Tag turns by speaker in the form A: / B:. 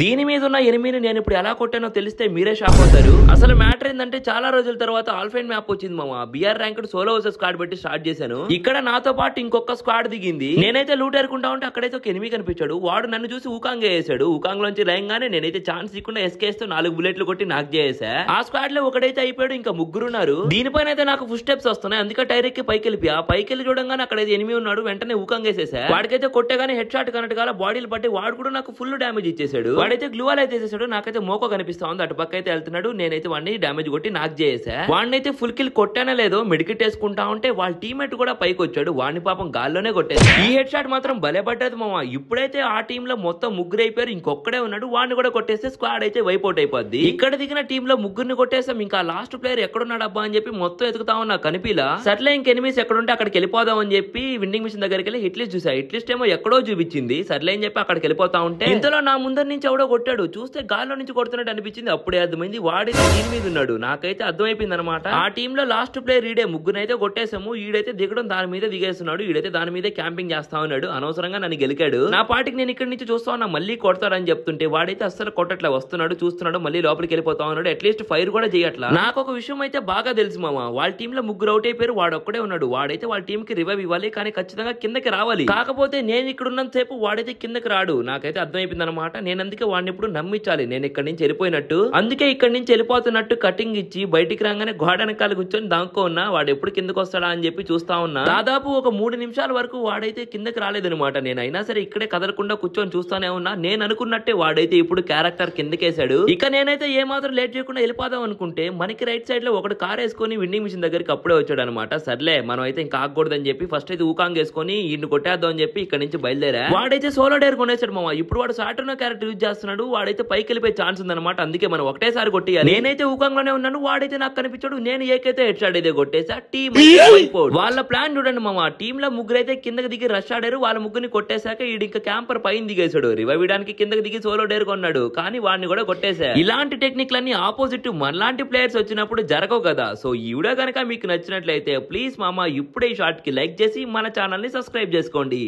A: దీని మీద ఉన్న ఎనిమిని నేను ఇప్పుడు ఎలా కొట్టానో తెలిస్తే మీరే షాక్ అవుతారు. అసలు మ్యాటర్ ఏంటంటే చాలా రోజుల తర్వాత ఆల్ఫైన్ మ్యాప్ వచ్చింది మామ. BR ranked solo versus squad పెట్టి స్టార్ట్ చేశాను. ఇక్కడ నాతో పాటు ఇంకొక స్క్వాడ్ దిగింది. నేనైతే లూట్ ఏరుకుంటా ఉంటే అక్కడైతే ఒక ఎనిమి కనిపించాడు. వాడు నన్ను చూసి ఊకాంగ్ వేసాడు. ఊకాంగ్ లోంచి లయంగానే నేనైతే ఛాన్స్ ఇవ్వకుండా ఎస్కేస్తూ 4 బుల్లెట్లు కొట్టి నాక్ చేసా. ఆ స్క్వాడ్ లో ఒకడైతే అయిపోయాడు, ఇంకా ముగ్గురున్నారు. దీనిపైన అయితే నాకు ఫుల్ స్టెప్స్ వస్తున్నాయి. అందుకే టైర్ ఎక్కి పైకి వెళ్ళి ఆ పైకి వెళ్ళి చూడంగానే అక్కడైతే ఎనిమి ఉన్నాడు. వెంటనే ఊకాంగ్ వేసేసా. వాడికైతే కొట్టేగానే హెడ్ షాట్ కనెక్ట్ కాల బాడీలు పట్టి వాడు కూడా నాకు ఫుల్ డామేజ్ ఇచ్చేసాడు. వాడైతే గ్లూవాల్ అయితే చేసాడు. నాకైతే మోకో కనిపిస్తా ఉంది. అటు పక్క అయితే వెళ్తున్నాడు. నేనైతే వాడిని డామేజ్ కొట్టి నాక్ చేసా. వాడినైతే ఫుల్ కిల్ కొట్టానే లేదో మెడికెట్ వేసుకుంటా ఉంటే వాళ్ళ టీమేట్ కూడా పైకి వచ్చాడు. వాడిని పాపం గాల్లోనే కొట్టేసి ఈ హెడ్ షాట్ మాత్రం భలే పడ్డది మామ. ఇప్పుడైతే ఆ టీమ్ లో మొత్తం ముగ్గురు అయిపోయారు. ఇంకొక్కడే ఉన్నాడు. వాడిని కూడా కొట్టేస్తే స్క్వాడ్ అయితే వైపౌట్ అయిపోద్ది. ఇక్కడ దిగిన టీమ్ లో ముగ్గురిని కొట్టేసాం. ఇంకా లాస్ట్ ప్లేయర్ ఎక్కడున్నాడు అబ్బా అని చెప్పి మొత్తం ఎదుగుతా ఉన్నా కనిపిలా. సర్లే ఇంక ఎనిమిస్ ఎక్కడుంటే అక్కడికి వెళ్ళిపోదాం అని చెప్పి విండింగ్ మిషన్ దగ్గరికి వెళ్ళి హిట్ లిస్ట్ చూసా. హిట్ లిస్ట్ ఏమో ఎక్కడో చూపించింది. సర్లే అని చెప్పి అక్కడికి వెళ్ళిపోతా ఉంటే ఇంతలో నా ముందర నుంచి ఎవడో కొట్టాడు. చూస్తే గాల్లో నుంచి కొడుతున్నట్టు అనిపించింది. అప్పుడే అర్థమైంది వాడి దీని మీద ఉన్నాడు. నాకైతే అర్థమైపోయింది అనమాట. ఆ టీమ్ లో లాస్ట్ ప్లేయర్ ఈడే. ముగ్గురైతే కొట్టేసాము. ఈడైతే దిగడం దాని మీద దిగేస్తున్నాడు. ఈడైతే దాని మీద క్యాంపింగ్ చేస్తా ఉన్నాడు. అనవసరంగా నన్ను గెలికాడు. నా పాటికి నేను ఇక్కడ నుంచి చూస్తా ఉన్నా మళ్ళీ కొడతాడని చెప్తుంటే వాడైతే అస్సలు కొట్టట్లా. వస్తున్నాడు, చూస్తున్నాడు, మళ్ళీ లోపలికి వెళ్ళిపోతా ఉన్నాడు. అట్లీస్ట్ ఫైర్ కూడా చేయట్లా. నాకు ఒక విషయం అయితే బాగా తెలుసు మామ. వాళ్ళ టీమ్ లో ముగ్గురు అవుట్ అయిపోయారు. వాడు ఒక్కడే ఉన్నాడు. వాడైతే వాళ్ళ టీం కి రివైవ్ ఇవ్వాలి, కానీ ఖచ్చితంగా కిందకి రావాలి. కాకపోతే నేను ఇక్కడ ఉన్నంత సేపు వాడైతే కిందకి రాడు. నాకైతే అర్థమైపోయింది అనమాట. నేను అందుకే వాడిని ఇప్పుడు నమ్మించాలి. నేను ఇక్కడ నుంచి వెళ్ళిపోయినట్టు. అందుకే ఇక్కడ నుంచి వెళ్ళిపోతున్నట్టు కటింగ్ ఇచ్చి బయటికి రాగానే గోడ వెనకాల కూర్చొని దాంకో ఉన్నా. వాడు ఎప్పుడు కిందకు వస్తాడా అని చెప్పి చూస్తా ఉన్నా. దాదాపు ఒక 3 నిమిషాల వరకు వాడైతే కిందకి రాలేదనమాట. నేను అయినా సరే ఇక్కడే కదలకుండా కూర్చొని చూస్తానే ఉన్నా. నేను అనుకున్నట్టే వాడైతే ఇప్పుడు క్యారెక్టర్ కిందకేసాడు. ఇక నేనైతే ఏమాత్రం లేట్ చేయకుండా వెళ్ళిపోదాం అనుకుంటే మనకి రైట్ సైడ్ లో ఒకటి కార్ వేసుకొని విండింగ్ మిషన్ దగ్గరికి అప్పుడే వచ్చాడు అనమాట. సర్లే మనం అయితే ఇంకా ఆగకూడదని చెప్పి ఫస్ట్ అయితే ఊకాంగ్ వేసుకొని ఇన్ని కొట్టేద్దాం అని చెప్పి ఇక్కడ నుంచి బయలుదేరా. వాడైతే సోలో డేర్ కొనేసాడు మామ. ఇప్పుడు వాడు సాటర్నో క్యారెక్టర్ యూజ్ చేస్తున్నాడు. వాడైతే పైకి వెళ్ళిపోయే ఛాన్స్ ఉందన్నమాట. అందుకే మనం ఒకటేసారి కొట్టియాలి. నేనైతే ఊకాంగ్ లోనే ఉన్నాను. వాడైతే నాకు కనిపించాడు. నేను ఏకైతే హెడ్ షాట్ అయితే కొట్టేసా. టీమ్ వాళ్ళ ప్లాన్ చూడండి మామ. టీమ్ లో ముగ్గురు అయితే కిందకి దిగి రష్ ఆడారు. వాళ్ళ ముగ్గురిని కొట్టేశాక ఈడు ఇంకా క్యాంపర్ పైన దిగేశాడు. రివైవ్ ఇవ్వడానికి కిందకి దిగి సోలో డేర్ కొన్నాడు. కానీ వాడిని కూడా కొట్టేశా. ఇలాంటి టెక్నిక్ లన్నీ ఆపోజిట్ మనలాంటి ప్లేయర్స్ వచ్చినప్పుడు జరగవు కదా. సో ఈ వీడియో కనుక మీకు నచ్చినట్లయితే ప్లీజ్ మామ ఇప్పుడే ఈ షార్ట్ కి లైక్ చేసి మన ఛానల్ ని సబ్స్క్రైబ్ చేసుకోండి.